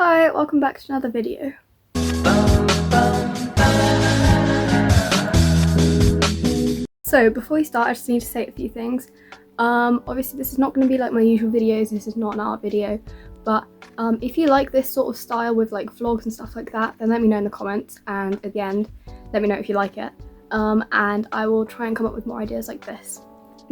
Hi, welcome back to another video. So before we start, I just need to say a few things. Obviously this is not going to be like my usual videos, this is not an art video, but if you like this sort of style with like vlogs and stuff like that, then let me know in the comments, and at the end let me know if you like it, and I will try and come up with more ideas like this.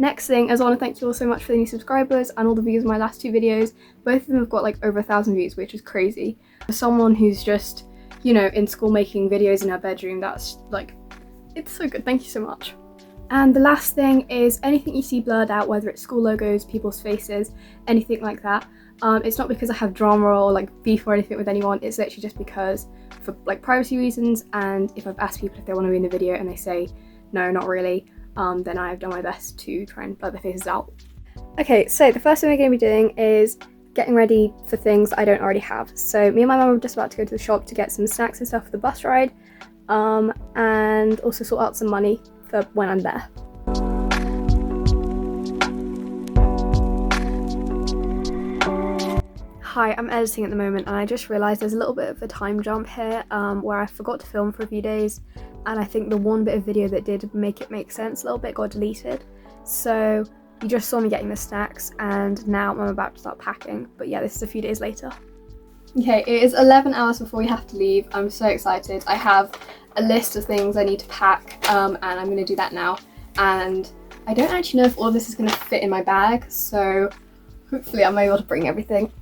Next thing is I want to thank you all so much for the new subscribers and all the views of my last two videos. Both of them have got like over 1,000 views, which is crazy. For someone who's just, you know, in school making videos in her bedroom, that's like, it's so good. Thank you so much. And the last thing is anything you see blurred out, whether it's school logos, people's faces, anything like that, it's not because I have drama or like beef or anything with anyone. It's literally just because for like privacy reasons, and if I've asked people if they want to be in the video and they say no, not really, then I have done my best to try and blur their faces out. Okay, so the first thing we're going to be doing is getting ready for things that I don't already have. So me and my mum are just about to go to the shop to get some snacks and stuff for the bus ride, and also sort out some money for when I'm there. Hi, I'm editing at the moment and I just realised there's a little bit of a time jump here where I forgot to film for a few days, and I think the one bit of video that did make it make sense a little bit got deleted. So you just saw me getting the snacks and now I'm about to start packing, but yeah, this is a few days later. Okay, it is 11 hours before we have to leave. I'm so excited. I have a list of things I need to pack, and I'm going to do that now. And I don't actually know if all of this is going to fit in my bag, so hopefully I'm able to bring everything.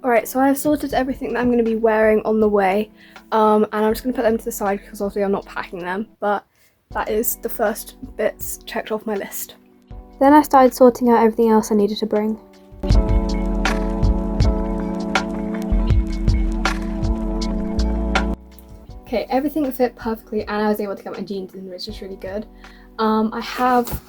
Alright, so I've sorted everything that I'm going to be wearing on the way, and I'm just going to put them to the side because obviously I'm not packing them, but that is the first bits checked off my list. Then I started sorting out everything else I needed to bring. Okay, everything fit perfectly and I was able to get my jeans in, which is really good. I have,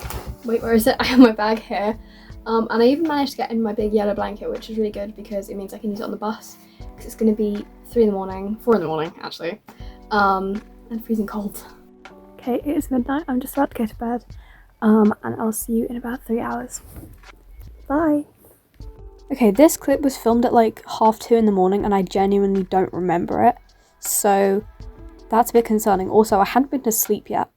wait, where is it? I have my bag here. And I even managed to get in my big yellow blanket, which is really good because it means I can use it on the bus, because it's going to be 4 in the morning actually, and freezing cold. Okay, it is midnight, I'm just about to go to bed, and I'll see you in about 3 hours. Bye! Okay, this clip was filmed at like 2:30 in the morning and I genuinely don't remember it, so that's a bit concerning. Also, I hadn't been to sleep yet.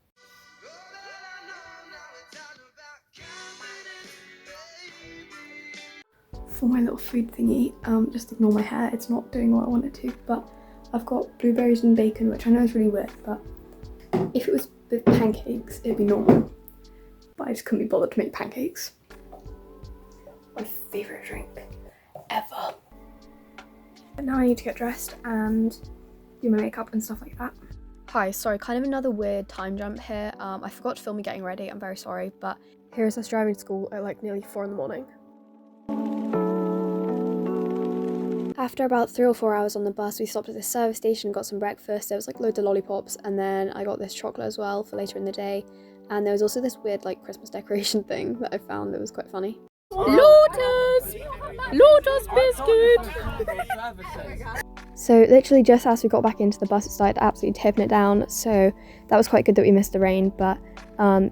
For my little food thingy, just ignore my hair, it's not doing what I want it to, but I've got blueberries and bacon, which I know is really weird, but if it was with pancakes it'd be normal, but I just couldn't be bothered to make pancakes. My favourite drink ever. But now I need to get dressed and do my makeup and stuff like that. Hi, sorry, kind of another weird time jump here. I forgot to film me getting ready, I'm very sorry, but here's us driving to school at like nearly 4 in the morning. After about 3 or 4 hours on the bus, we stopped at this service station, got some breakfast. There was like loads of lollipops, and then I got this chocolate as well for later in the day. And there was also this weird like Christmas decoration thing that I found that was quite funny. Lotus! Lotus biscuit! So literally just as we got back into the bus, it started absolutely tipping it down, so that was quite good that we missed the rain. But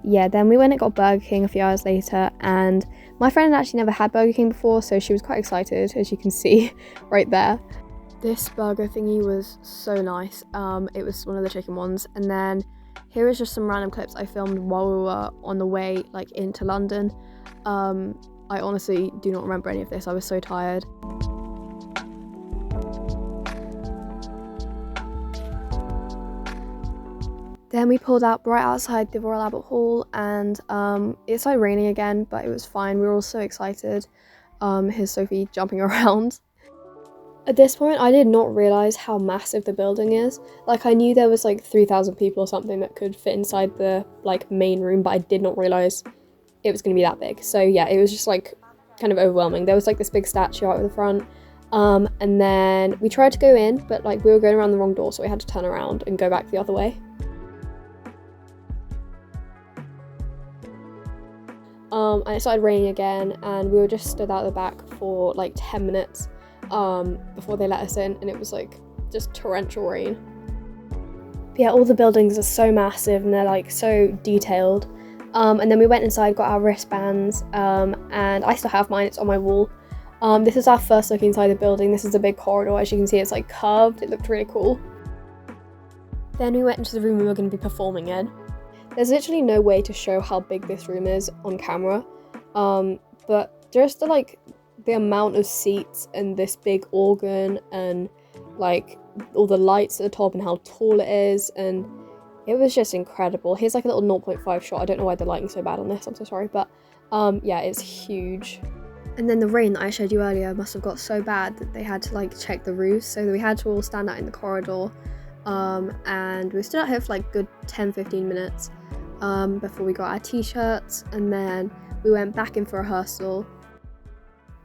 yeah, then we went and got Burger King a few hours later, and my friend had actually never had Burger King before, so she was quite excited, as you can see right there. This burger thingy was so nice. It was one of the chicken ones, and then here is just some random clips I filmed while we were on the way like into London. I honestly do not remember any of this, I was so tired. Then we pulled out right outside the Royal Albert Hall, and it started raining again, but it was fine. We were all so excited. Here's Sophie jumping around. At this point, I did not realise how massive the building is. Like, I knew there was like 3,000 people or something that could fit inside the like main room, but I did not realise it was going to be that big. So yeah, it was just like kind of overwhelming. There was like this big statue out at the front, and then we tried to go in, but like we were going around the wrong door, so we had to turn around and go back the other way. And it started raining again, and we were just stood out the back for like 10 minutes before they let us in, and it was like just torrential rain. But yeah, all the buildings are so massive and they're like so detailed. And then we went inside, got our wristbands, and I still have mine, it's on my wall. This is our first look inside the building. This is a big corridor. As you can see, it's like curved. It looked really cool. Then we went into the room we were going to be performing in. There's literally no way to show how big this room is on camera, but just the amount of seats and this big organ and like all the lights at the top and how tall it is, and it was just incredible. Here's like a little 0.5 shot. I don't know why the lighting's so bad on this, I'm so sorry, but yeah, it's huge. And then the rain that I showed you earlier must have got so bad that they had to like check the roofs, so we had to all stand out in the corridor, and we stood out here for like good 10-15 minutes before we got our t-shirts, and then we went back in for rehearsal.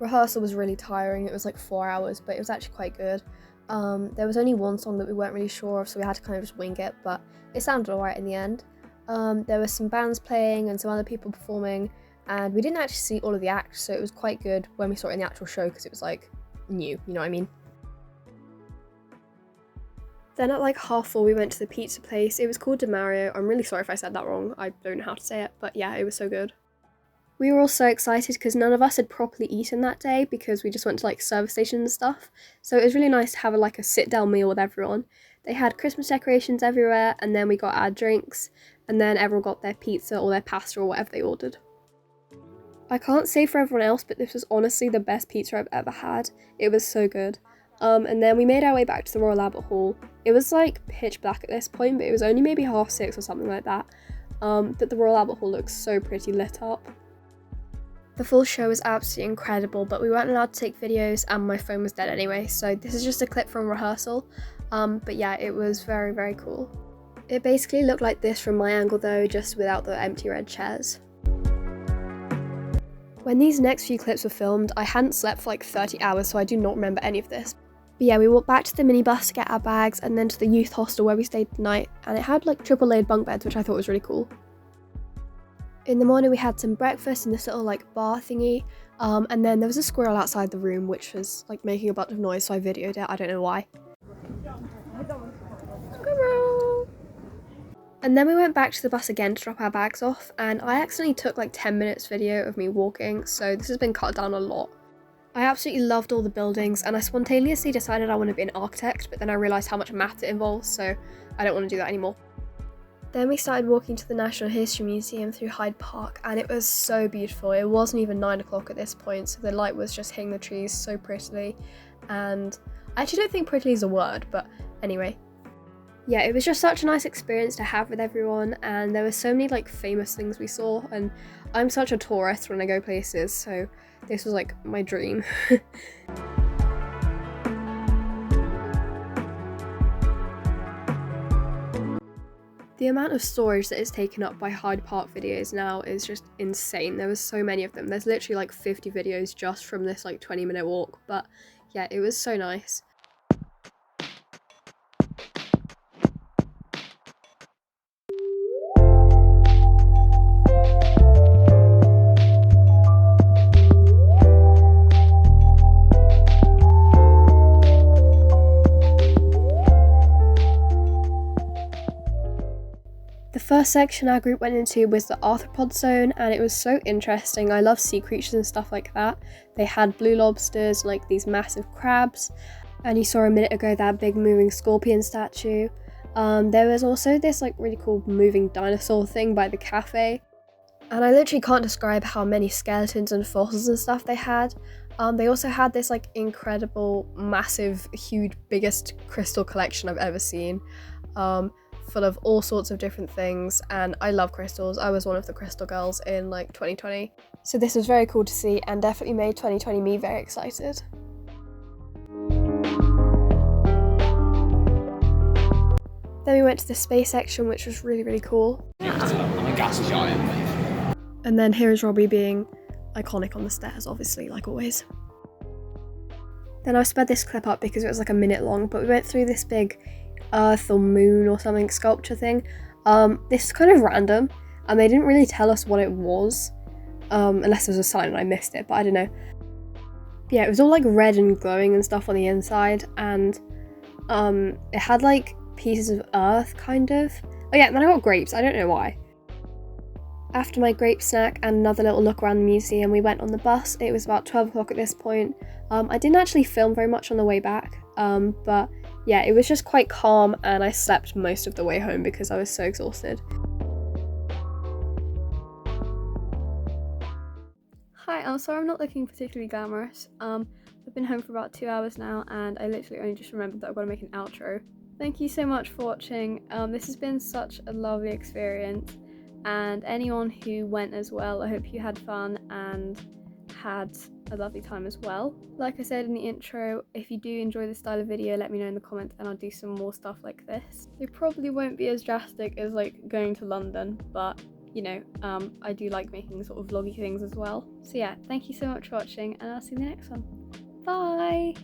Rehearsal was really tiring. It was like 4 hours, but it was actually quite good. There was only one song that we weren't really sure of, so we had to kind of just wing it, but it sounded alright in the end. There were some bands playing and some other people performing, and we didn't actually see all of the acts, so it was quite good when we saw it in the actual show because it was like new, you know what I mean? Then at like 4:30 we went to the pizza place. It was called DeMario. I'm really sorry if I said that wrong. I don't know how to say it, but yeah, it was so good. We were all so excited because none of us had properly eaten that day because we just went to like service stations and stuff. So it was really nice to have a sit-down meal with everyone. They had Christmas decorations everywhere, and then we got our drinks, and then everyone got their pizza or their pasta or whatever they ordered. I can't say for everyone else, but this was honestly the best pizza I've ever had. It was so good. And then we made our way back to the Royal Albert Hall. It was like pitch black at this point, but it was only maybe 6:30 or something like that. But the Royal Albert Hall looks so pretty lit up. The full show was absolutely incredible, but we weren't allowed to take videos and my phone was dead anyway, so this is just a clip from rehearsal. But yeah, it was very, very cool. It basically looked like this from my angle though, just without the empty red chairs. When these next few clips were filmed, I hadn't slept for like 30 hours, so I do not remember any of this. But yeah, we walked back to the minibus to get our bags and then to the youth hostel where we stayed the night, and it had like triple layered bunk beds, which I thought was really cool. In the morning we had some breakfast in this little like bar thingy, and then there was a squirrel outside the room which was like making a bunch of noise, so I videoed it. I don't know why. Squirrel! And then we went back to the bus again to drop our bags off, and I accidentally took like 10 minutes video of me walking, so this has been cut down a lot. I absolutely loved all the buildings, and I spontaneously decided I want to be an architect, but then I realised how much math it involves, so I don't want to do that anymore. Then we started walking to the National History Museum through Hyde Park, and it was so beautiful. It wasn't even 9 o'clock at this point, so the light was just hitting the trees so prettily, and I actually don't think prettily is a word, but anyway. Yeah, it was just such a nice experience to have with everyone, and there were so many like famous things we saw, and I'm such a tourist when I go places, so this was like my dream. The amount of storage that is taken up by Hyde Park videos now is just insane. There was so many of them. There's literally like 50 videos just from this like 20-minute walk, but yeah, it was so nice. The first section our group went into was the arthropod zone, and it was so interesting. I love sea creatures and stuff like that. They had blue lobsters, like these massive crabs, and you saw a minute ago that big moving scorpion statue. There was also this like really cool moving dinosaur thing by the cafe, and I literally can't describe how many skeletons and fossils and stuff they had. They also had this like incredible, massive, huge, biggest crystal collection I've ever seen. Full of all sorts of different things, and I love crystals. I was one of the crystal girls in like 2020, so this was very cool to see and definitely made 2020 me very excited. Then we went to the space section, which was really, really cool. I'm a gas giant. And then here is Robbie being iconic on the stairs, obviously, like always. Then I sped this clip up because it was like a minute long, but we went through this big Earth or moon or something sculpture thing. This is kind of random, and they didn't really tell us what it was, unless there was a sign and I missed it, but I don't know. Yeah, it was all like red and glowing and stuff on the inside, and it had like pieces of earth kind of. Oh yeah, and then I got grapes, I don't know why. After my grape snack and another little look around the museum, we went on the bus. It was about 12 o'clock at this point. I didn't actually film very much on the way back, but yeah, it was just quite calm and I slept most of the way home because I was so exhausted. Hi, I'm sorry I'm not looking particularly glamorous. I've been home for about 2 hours now and I literally only just remembered that I've got to make an outro. Thank you so much for watching. This has been such a lovely experience, and anyone who went as well, I hope you had fun and had a lovely time as well. Like I said in the intro, if you do enjoy this style of video, let me know in the comments and I'll do some more stuff like this. They probably won't be as drastic as like going to London, but you know, I do like making sort of vloggy things as well. So yeah, thank you so much for watching and I'll see you in the next one. Bye!